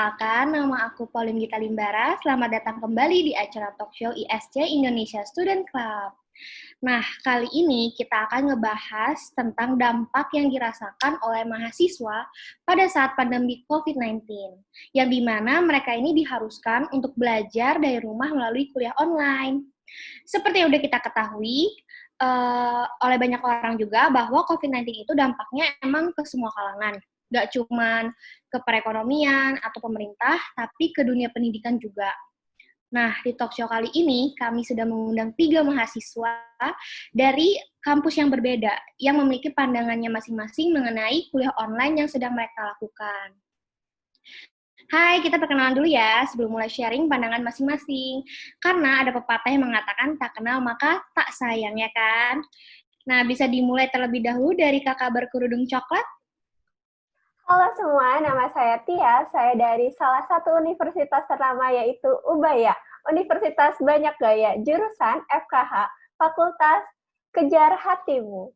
Perkenalkan, nama aku Pauline Gita Limbara. Selamat datang kembali di acara talk show ISC Indonesia Student Club. Nah, kali ini kita akan ngebahas tentang dampak yang dirasakan oleh mahasiswa pada saat pandemi COVID-19, yang dimana mereka ini diharuskan untuk belajar dari rumah melalui kuliah online. Seperti yang udah kita ketahui, oleh banyak orang juga bahwa COVID-19 itu dampaknya emang ke semua kalangan. Gak cuman ke perekonomian atau pemerintah, tapi ke dunia pendidikan juga. Nah, di talk show kali ini, kami sudah mengundang 3 mahasiswa dari kampus yang berbeda, yang memiliki pandangannya masing-masing mengenai kuliah online yang sedang mereka lakukan. Hai, kita perkenalan dulu ya, sebelum mulai sharing pandangan masing-masing. Karena ada pepatah yang mengatakan, tak kenal maka tak sayang, ya kan? Nah, bisa dimulai terlebih dahulu dari kakak berkerudung coklat. Halo semua, nama saya Tia. Saya dari salah satu universitas ternama yaitu Ubaya, Universitas Banyak Gaya, jurusan FKH, Fakultas Kejar Hatimu.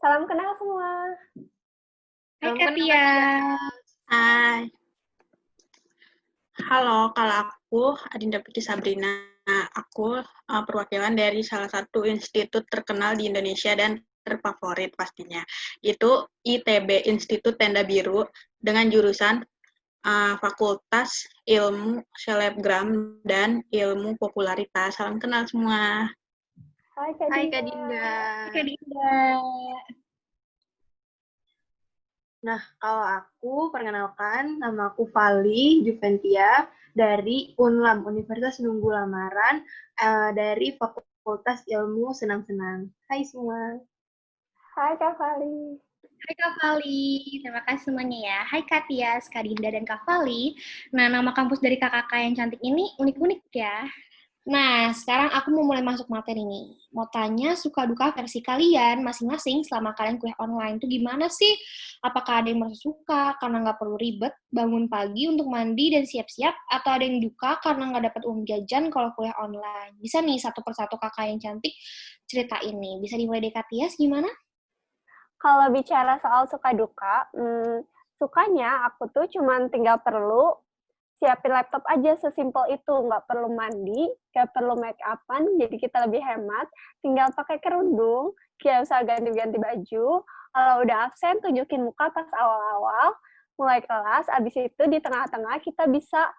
Salam kenal semua. Hai Kak Tia. Hai. Halo, kalau aku Adinda Putri Sabrina. Aku perwakilan dari salah satu institut terkenal di Indonesia dan terfavorit pastinya. Itu ITB, Institut Tenda Biru, dengan jurusan Fakultas Ilmu Selebgram dan Ilmu Popularitas. Salam kenal semua. Hai Kak Dinda. Hai Kak Dinda. Nah, kalau aku perkenalkan, nama aku Vali Juventia dari UNLAM, Universitas Nunggu Lamaran, dari Fakultas Ilmu Senang-Senang. Hai semua. Hai Kak Vali. Hai Kak Vali, terima kasih semuanya ya. Hai Kak Tias, Kak Dinda, dan Kak Vali. Nah, nama kampus dari kakak-kakak yang cantik ini unik-unik ya. Nah, sekarang aku mau mulai masuk materi nih. Mau tanya suka duka versi kalian masing-masing selama kalian kuliah online itu gimana sih? Apakah ada yang merasa suka karena nggak perlu ribet bangun pagi untuk mandi dan siap-siap? Atau ada yang duka karena nggak dapat uang jajan kalau kuliah online? Bisa nih satu persatu kakak yang cantik cerita ini. Bisa dimulai dari Kak Tias, gimana? Kalau bicara soal suka duka, sukanya aku tuh cuman tinggal perlu siapin laptop aja, sesimpel itu. Nggak perlu mandi, nggak perlu make up-an, jadi kita lebih hemat. Tinggal pakai kerudung, nggak usah ganti-ganti baju. Kalau udah absen, tunjukin muka pas awal-awal, mulai kelas, abis itu di tengah-tengah kita bisa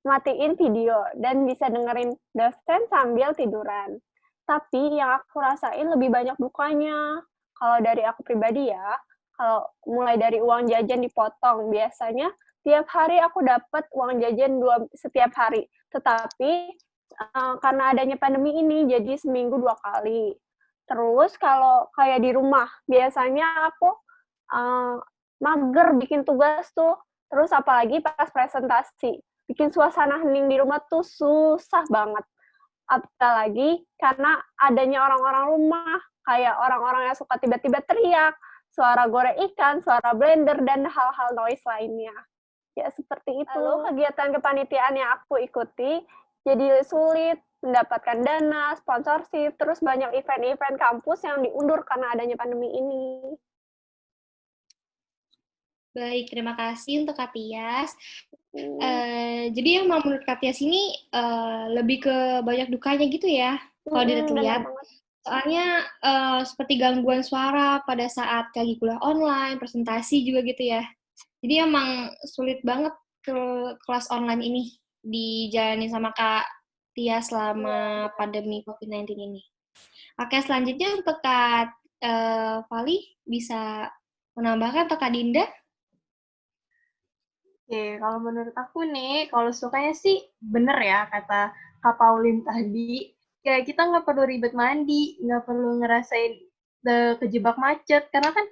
matiin video, dan bisa dengerin dosen sambil tiduran. Tapi yang aku rasain lebih banyak dukanya. Kalau dari aku pribadi ya, kalau mulai dari uang jajan dipotong, biasanya tiap hari aku dapat uang jajan setiap hari. Tetapi karena adanya pandemi ini, jadi seminggu 2 kali. Terus kalau kayak di rumah, biasanya aku mager bikin tugas tuh. Terus apalagi pas presentasi, bikin suasana hening di rumah tuh susah banget. Apalagi karena adanya orang-orang rumah, kayak orang-orang yang suka tiba-tiba teriak, suara goreng ikan, suara blender, dan hal-hal noise lainnya. Ya, seperti itu. Lalu kegiatan kepanitiaan yang aku ikuti jadi sulit mendapatkan dana, sponsorship, terus banyak event-event kampus yang diundur karena adanya pandemi ini. Baik, terima kasih untuk Kak Tias. Jadi yang menurut Kak Tias ini lebih ke banyak dukanya gitu ya, kalau dilihat. Soalnya seperti gangguan suara pada saat lagi kuliah online, presentasi juga gitu ya. Jadi emang sulit banget ke kelas online ini dijalani sama Kak Tias selama pandemi COVID-19 ini. Oke, selanjutnya untuk Kak Vali bisa menambahkan atau Kak Dinda? Oke, kalau menurut aku nih, kalau sukanya sih bener ya kata Kak Pauline tadi. Kayak kita nggak perlu ribet mandi, nggak perlu ngerasain kejebak macet, karena kan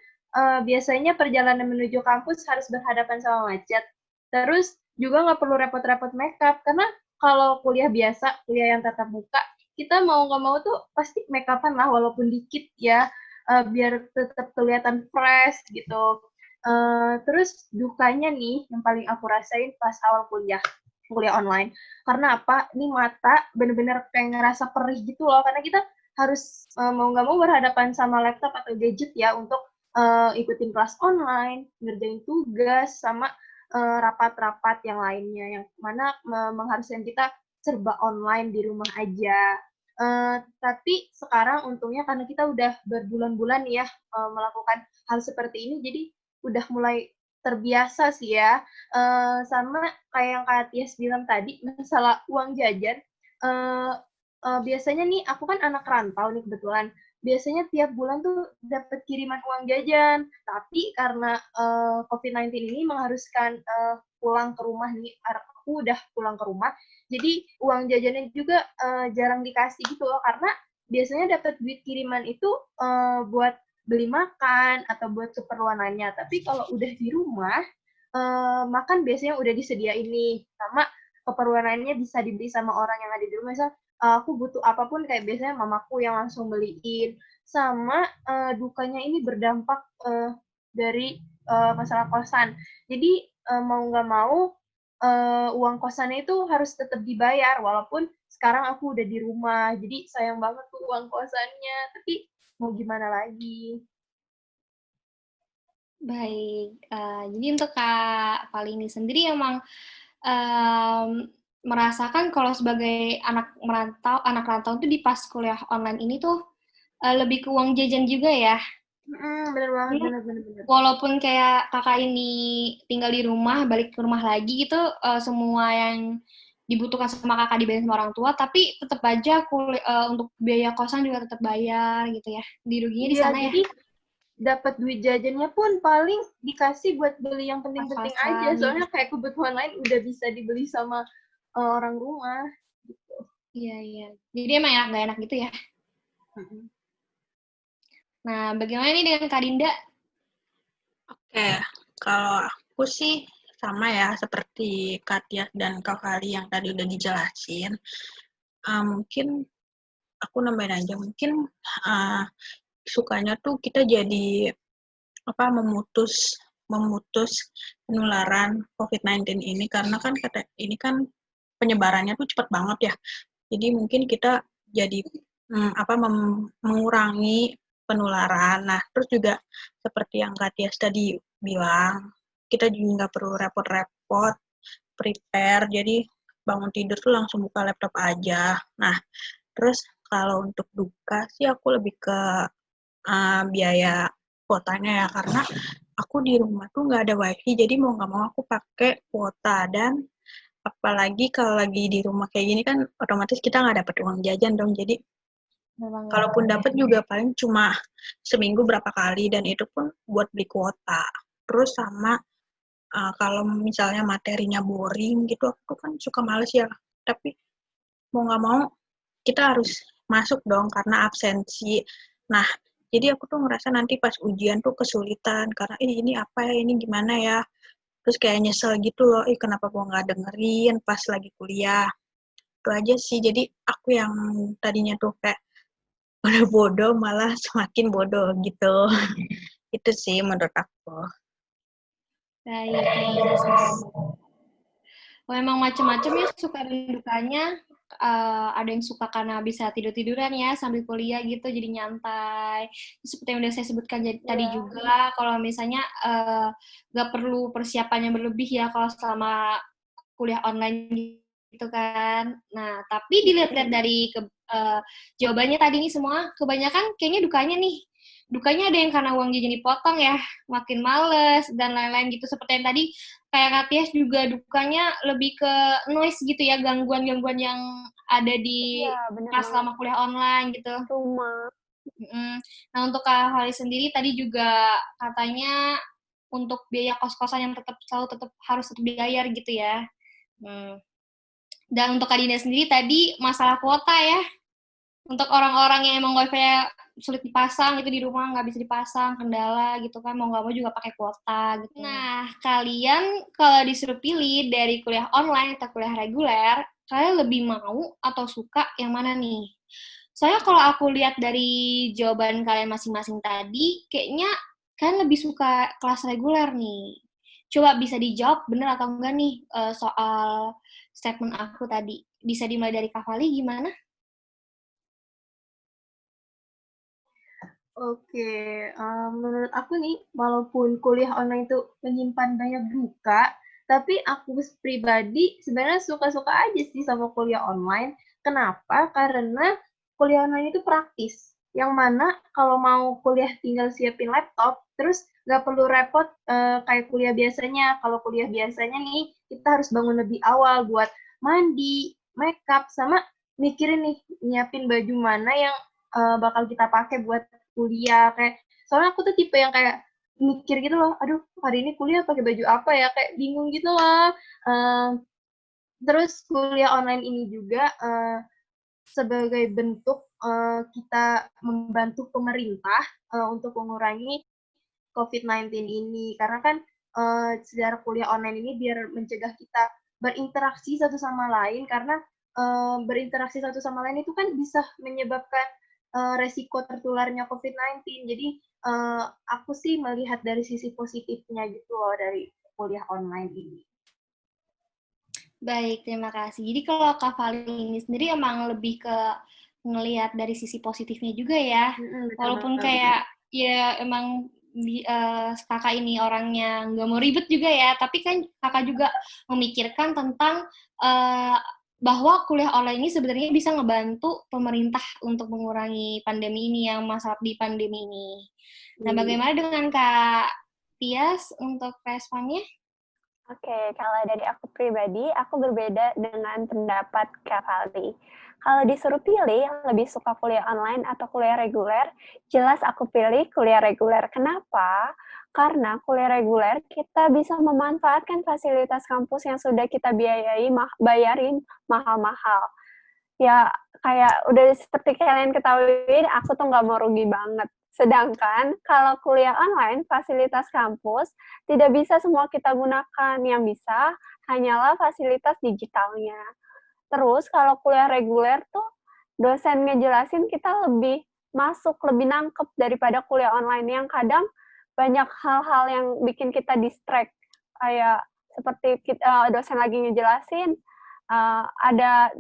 biasanya perjalanan menuju kampus harus berhadapan sama macet. Terus juga nggak perlu repot-repot makeup, karena kalau kuliah biasa, kuliah yang tatap muka, kita mau nggak mau tuh pasti make up-an lah, walaupun dikit ya, biar tetap kelihatan fresh gitu. Terus dukanya nih yang paling aku rasain pas awal kuliah online. Karena apa? Ini mata bener-bener kayak ngerasa perih gitu loh. Karena kita harus mau nggak mau berhadapan sama laptop atau gadget ya untuk ikutin kelas online, ngerjain tugas, sama rapat-rapat yang lainnya, yang mana mengharuskan kita serba online di rumah aja. Tapi sekarang untungnya karena kita udah berbulan-bulan ya melakukan hal seperti ini, jadi udah mulai terbiasa sih ya. Sama kayak yang Kak Tias bilang tadi, masalah uang jajan, biasanya nih aku kan anak rantau nih kebetulan. Biasanya tiap bulan tuh dapat kiriman uang jajan, tapi karena COVID-19 ini mengharuskan pulang ke rumah nih, aku udah pulang ke rumah, jadi uang jajannya juga jarang dikasih gitu loh, karena biasanya dapat duit kiriman itu buat beli makan atau buat keperluan lainnya. Tapi kalau udah di rumah, makan biasanya udah disediain nih, sama keperluan lainnya bisa dibeli sama orang yang ada di rumah. Misal aku butuh apapun, kayak biasanya mamaku yang langsung beliin. Sama dukanya ini berdampak dari masalah kosan. Jadi mau nggak mau uang kosannya itu harus tetap dibayar, walaupun sekarang aku udah di rumah. Jadi sayang banget tuh uang kosannya. Tapi mau gimana lagi? Baik, jadi untuk Kak Valini sendiri emang merasakan kalau sebagai anak rantau tuh di pas kuliah online ini tuh lebih ke uang jajan juga ya. Bener banget, Jadi, bener. walaupun kayak kakak ini tinggal di rumah, balik ke rumah lagi gitu, semua yang dibutuhkan sama kakak dibayar sama orang tua, tapi tetap aja untuk biaya kosan juga tetap bayar gitu ya. Diruginya di Iya, sana ya, jadi dapat duit jajannya pun paling dikasih buat beli yang penting-penting aja. pas-pasan gitu. Soalnya kayak kebutuhan lain udah bisa dibeli sama orang rumah. Gitu. Iya, iya. Jadi emang enak gak enak gitu ya. Nah, bagaimana nih dengan Kak Dinda? Oke, kalau aku sih sama ya seperti Katia dan Kak Fali yang tadi udah dijelasin. Mungkin aku nambahin aja, mungkin uh, sukanya tuh kita jadi memutus penularan COVID-19 ini, karena kan ini kan penyebarannya tuh cepat banget ya. Jadi mungkin kita jadi mengurangi penularan. Nah, terus juga seperti yang Kak Tias tadi bilang, kita juga nggak perlu repot-repot prepare, jadi bangun tidur tuh langsung buka laptop aja. Nah, terus kalau untuk duka sih aku lebih ke biaya kuotanya ya, karena aku di rumah tuh nggak ada wifi, jadi mau nggak mau aku pakai kuota. Dan apalagi kalau lagi di rumah kayak gini kan otomatis kita nggak dapat uang jajan dong, jadi kalaupun dapat juga paling cuma seminggu berapa kali, dan itu pun buat beli kuota. Terus sama kalau misalnya materinya boring gitu, aku kan suka males ya, tapi mau nggak mau kita harus masuk dong karena absensi. Nah, jadi aku tuh ngerasa nanti pas ujian tuh kesulitan, karena ini apa ya, ini gimana ya. Terus kayak nyesel gitu loh, kenapa gue nggak dengerin pas lagi kuliah. Itu aja sih, jadi aku yang tadinya tuh kayak udah bodoh malah semakin bodoh gitu. Itu sih menurut aku. Baik, menjelaskan. Oh, emang macam-macam ya suka dan dukanya. Ada yang suka karena bisa tidur-tiduran ya sambil kuliah gitu, jadi nyantai. Seperti yang udah saya sebutkan tadi juga, kalau misalnya nggak perlu persiapan yang berlebih ya kalau selama kuliah online gitu kan. Nah, tapi dilihat-lihat dari jawabannya tadi nih semua, kebanyakan kayaknya dukanya nih. Dukanya ada yang karena uang jajan dipotong ya, makin males, dan lain-lain gitu. Seperti yang tadi, kayak Kak Tias juga dukanya lebih ke noise gitu ya, gangguan-gangguan yang ada di pas selama kuliah online gitu. Rumah. Nah, untuk Kak Hali sendiri tadi juga katanya untuk biaya kos-kosan yang harus tetap dibayar gitu ya. Dan untuk Kak Dinda sendiri tadi masalah kuota ya. Untuk orang-orang yang emang wifi-nya sulit dipasang gitu di rumah, nggak bisa dipasang, kendala gitu kan, mau nggak mau juga pakai kuota gitu. Nah, kalian kalau disuruh pilih dari kuliah online atau kuliah reguler, kalian lebih mau atau suka yang mana nih? Soalnya kalau aku lihat dari jawaban kalian masing-masing tadi, kayaknya kalian lebih suka kelas reguler nih. Coba bisa dijawab bener atau enggak nih soal statement aku tadi. Bisa dimulai dari Kak Fali, gimana? Oke, menurut aku nih, walaupun kuliah online itu menyimpan banyak duka, Tapi aku pribadi sebenarnya suka-suka aja sih sama kuliah online. Kenapa? Karena kuliah online itu praktis. Yang mana kalau mau kuliah tinggal siapin laptop, terus nggak perlu repot kayak kuliah biasanya. Kalau kuliah biasanya nih, kita harus bangun lebih awal buat mandi, makeup, sama mikirin nih, nyiapin baju mana yang bakal kita pakai buat kuliah. Soalnya aku tuh tipe yang kayak mikir gitu loh, aduh hari ini kuliah pakai baju apa ya, kayak bingung gitu loh. Terus kuliah online ini juga sebagai bentuk kita membantu pemerintah untuk mengurangi COVID-19 ini, karena kan secara kuliah online ini biar mencegah kita berinteraksi satu sama lain, karena berinteraksi satu sama lain itu kan bisa menyebabkan resiko tertularnya COVID-19. Jadi aku sih melihat dari sisi positifnya gitu loh dari kuliah online ini. Baik, terima kasih. Jadi kalau Kak Vali ini sendiri emang lebih ke ngelihat dari sisi positifnya juga ya. Walaupun kayak ya emang kakak ini orangnya nggak mau ribet juga ya, tapi kan kakak juga memikirkan tentang bahwa kuliah online ini sebenarnya bisa ngebantu pemerintah untuk mengurangi pandemi ini, yang masalah di pandemi ini. Nah, bagaimana dengan Kak Tias untuk responnya? Oke, kalau dari aku pribadi, aku berbeda dengan pendapat Kak Valdi. Kalau disuruh pilih, lebih suka kuliah online atau kuliah reguler, jelas aku pilih kuliah reguler. Kenapa? Karena kuliah reguler kita bisa memanfaatkan fasilitas kampus yang sudah kita bayarin mahal-mahal. Ya, kayak udah seperti kalian ketahui, aku tuh nggak mau rugi banget. Sedangkan kalau kuliah online, fasilitas kampus tidak bisa semua kita gunakan. Yang bisa hanyalah fasilitas digitalnya. Terus kalau kuliah reguler tuh dosen ngejelasin kita lebih masuk, lebih nangkep daripada kuliah online yang kadang banyak hal-hal yang bikin kita distract. Kayak seperti dosen lagi ngejelasin, ada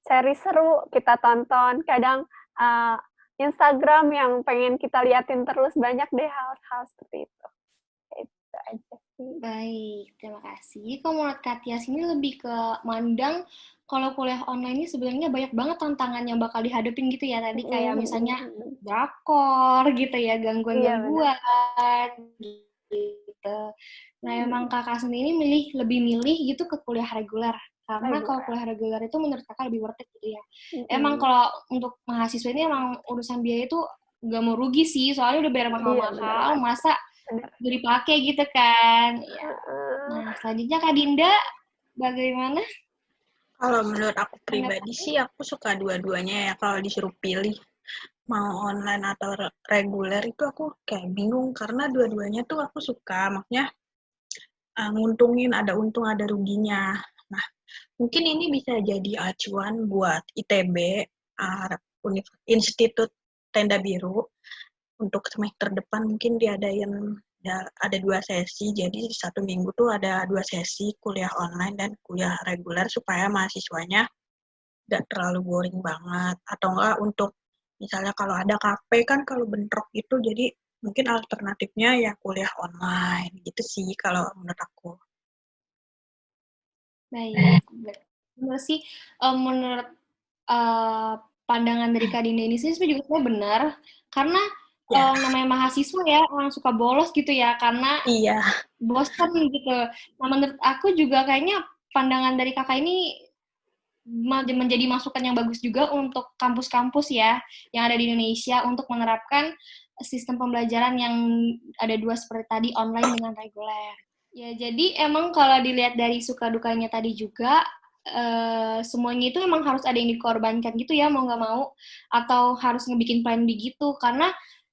seri seru kita tonton, kadang Instagram yang pengen kita liatin terus, banyak deh hal-hal seperti itu. Itu aja sih. Baik, terima kasih. Kalau menurut Kak Tias ini lebih ke mandang kalau kuliah online ini sebenarnya banyak banget tantangan yang bakal dihadapin gitu ya. Tadi kayak misalnya drakor gitu ya, gangguan-gangguan gitu. Nah, emang kakak sendiri lebih milih gitu ke kuliah reguler. Karena kalau kuliah reguler itu menurut kakak lebih worth it gitu ya. Emang kalau untuk mahasiswa ini emang urusan biaya itu gak mau rugi sih, soalnya udah bayar mahal-mahal, masa dipakai gitu kan. Ya. Nah, selanjutnya Kak Dinda, bagaimana? Kalau menurut aku pribadi sih, aku suka dua-duanya ya. Kalau disuruh pilih mau online atau reguler itu aku kayak bingung, karena dua-duanya tuh aku suka. Maksudnya nguntungin, ada untung ada ruginya. Nah, mungkin ini bisa jadi acuan buat ITB, Institut Tenda Biru, untuk semester depan mungkin diadain ada 2 sesi, jadi 1 minggu tuh ada 2 sesi kuliah online dan kuliah reguler supaya mahasiswanya nggak terlalu boring banget. Atau enggak untuk misalnya kalau ada KP kan kalau bentrok itu, jadi mungkin alternatifnya ya kuliah online gitu sih kalau menurut aku. Baik, benar sih. Menurut pandangan dari Kak Dinda ini sih juga sebenarnya benar, karena namanya mahasiswa ya, orang suka bolos gitu ya, karena bosan gitu. Nah, menurut aku juga kayaknya pandangan dari kakak ini menjadi masukan yang bagus juga untuk kampus-kampus ya, yang ada di Indonesia untuk menerapkan sistem pembelajaran yang ada 2 seperti tadi, online dengan reguler. Ya, jadi emang kalau dilihat dari suka dukanya tadi juga, semuanya itu emang harus ada yang dikorbankan gitu ya, mau nggak mau, atau harus ngebikin plan B gitu, karena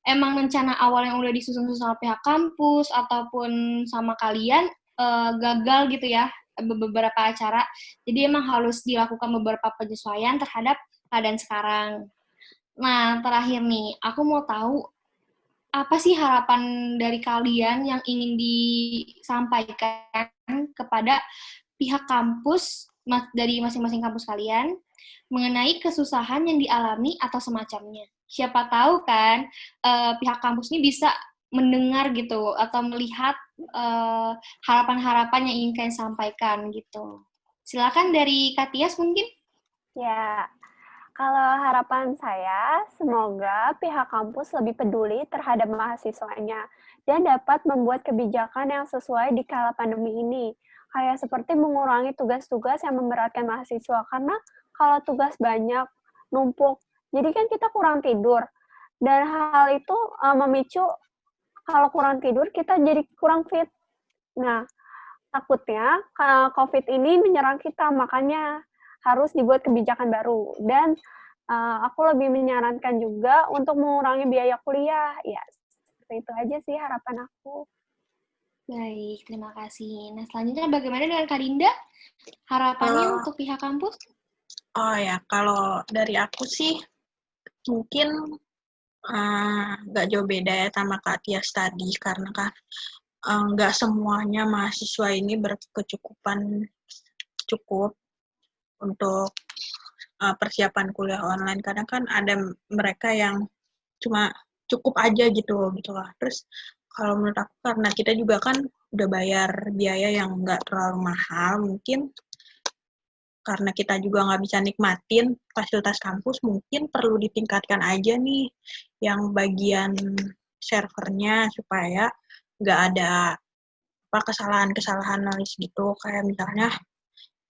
emang rencana awal yang udah disusun sama pihak kampus ataupun sama kalian gagal gitu ya, beberapa acara, jadi emang harus dilakukan beberapa penyesuaian terhadap keadaan sekarang. Nah, terakhir nih, aku mau tahu apa sih harapan dari kalian yang ingin disampaikan kepada pihak kampus dari masing-masing kampus kalian mengenai kesusahan yang dialami atau semacamnya. Siapa tahu kan pihak kampus ini bisa mendengar gitu atau melihat harapan-harapan yang ingin kalian sampaikan gitu. Silakan dari Kak Tias mungkin. Ya, kalau harapan saya, semoga pihak kampus lebih peduli terhadap mahasiswanya dan dapat membuat kebijakan yang sesuai di kala pandemi ini. Kayak seperti mengurangi tugas-tugas yang memberatkan mahasiswa, karena kalau tugas banyak, numpuk, jadi kan kita kurang tidur. Dan hal itu memicu kalau kurang tidur, kita jadi kurang fit. Nah, takutnya COVID ini menyerang kita, makanya harus dibuat kebijakan baru. Dan aku lebih menyarankan juga untuk mengurangi biaya kuliah. Ya, seperti itu aja sih harapan aku. Baik, terima kasih. Nah, selanjutnya bagaimana dengan Kak Dinda? Harapannya untuk pihak kampus? Oh ya, kalau dari aku sih mungkin nggak jauh beda ya sama Kak Tias tadi, karena kan nggak semuanya mahasiswa ini berkecukupan cukup untuk persiapan kuliah online. Kadang kan ada mereka yang cuma cukup aja gitu lah. Terus kalau menurut aku karena kita juga kan udah bayar biaya yang nggak terlalu mahal, mungkin karena kita juga nggak bisa nikmatin fasilitas kampus, mungkin perlu ditingkatkan aja nih yang bagian servernya supaya nggak ada kesalahan-kesalahan nulis gitu. Kayak misalnya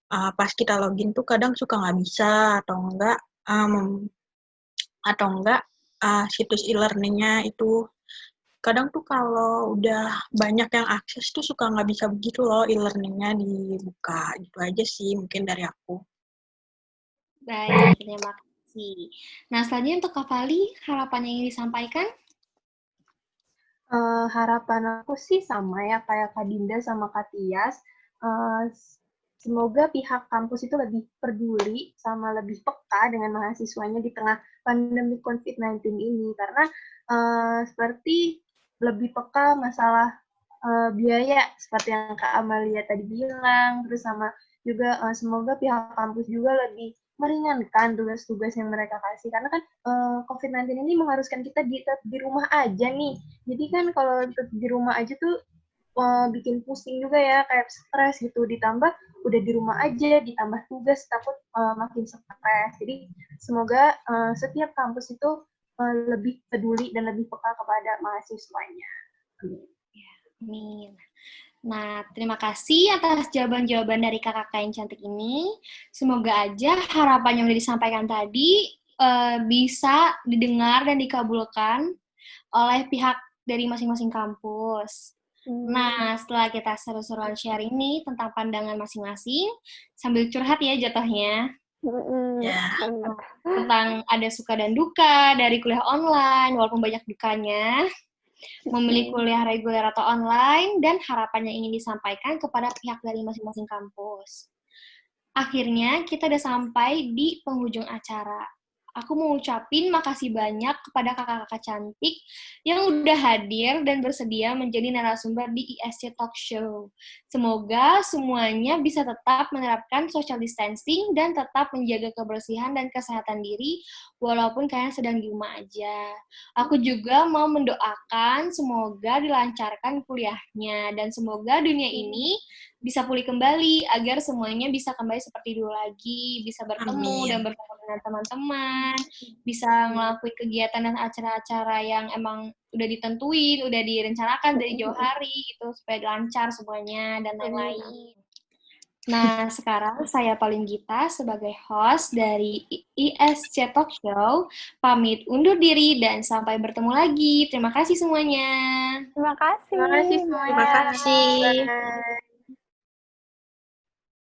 pas kita login tuh kadang suka nggak bisa atau enggak situs e-learning-nya itu kadang tuh kalau udah banyak yang akses tuh suka nggak bisa begitu loh e-learning-nya dibuka. Gitu aja sih mungkin dari aku. Baik, terima kasih. Nah, selanjutnya untuk Kak Fali, harapan yang ingin disampaikan? Harapan aku sih sama ya, kayak Kak Dinda sama Kak Tias. Semoga pihak kampus itu lebih peduli sama lebih peka dengan mahasiswanya di tengah pandemi COVID-19 ini. Karena seperti lebih peka masalah biaya, seperti yang Kak Amalia tadi bilang, terus sama juga semoga pihak kampus juga lebih meringankan tugas-tugas yang mereka kasih. Karena kan COVID-19 ini mengharuskan kita di rumah aja nih. Jadi kan kalau di rumah aja tuh bikin pusing juga ya, kayak stres gitu. Ditambah udah di rumah aja, ditambah tugas, takut makin stres. Jadi semoga setiap kampus itu lebih peduli dan lebih peka kepada mahasiswanya. Amin. Nah, terima kasih atas jawaban-jawaban dari kakak-kakak yang cantik ini. Semoga aja harapan yang sudah disampaikan tadi bisa didengar dan dikabulkan oleh pihak dari masing-masing kampus. Nah, setelah kita seru-seruan sharing nih tentang pandangan masing-masing, sambil curhat ya jatuhnya. Tentang ada suka dan duka dari kuliah online, walaupun banyak dukanya, memilih kuliah reguler atau online, dan harapan yang ingin disampaikan kepada pihak dari masing-masing kampus. Akhirnya, kita udah sampai di penghujung acara. Aku mau ucapin makasih banyak kepada kakak-kakak cantik yang udah hadir dan bersedia menjadi narasumber di ISC Talk Show. Semoga semuanya bisa tetap menerapkan social distancing dan tetap menjaga kebersihan dan kesehatan diri walaupun kalian sedang di rumah aja. Aku juga mau mendoakan semoga dilancarkan kuliahnya dan semoga dunia ini bisa pulih kembali agar semuanya bisa kembali seperti dulu lagi, bisa bertemu dan bertemu dengan teman-teman, bisa ngelakuin kegiatan dan acara-acara yang emang udah ditentuin, udah direncanakan dari jauh hari gitu supaya lancar semuanya dan lain-lain. Nah, sekarang saya Pauline Gita sebagai host dari ISC Talk Show pamit undur diri dan sampai bertemu lagi. Terima kasih semuanya. Terima kasih. Terima kasih semuanya. Terima kasih. Bye.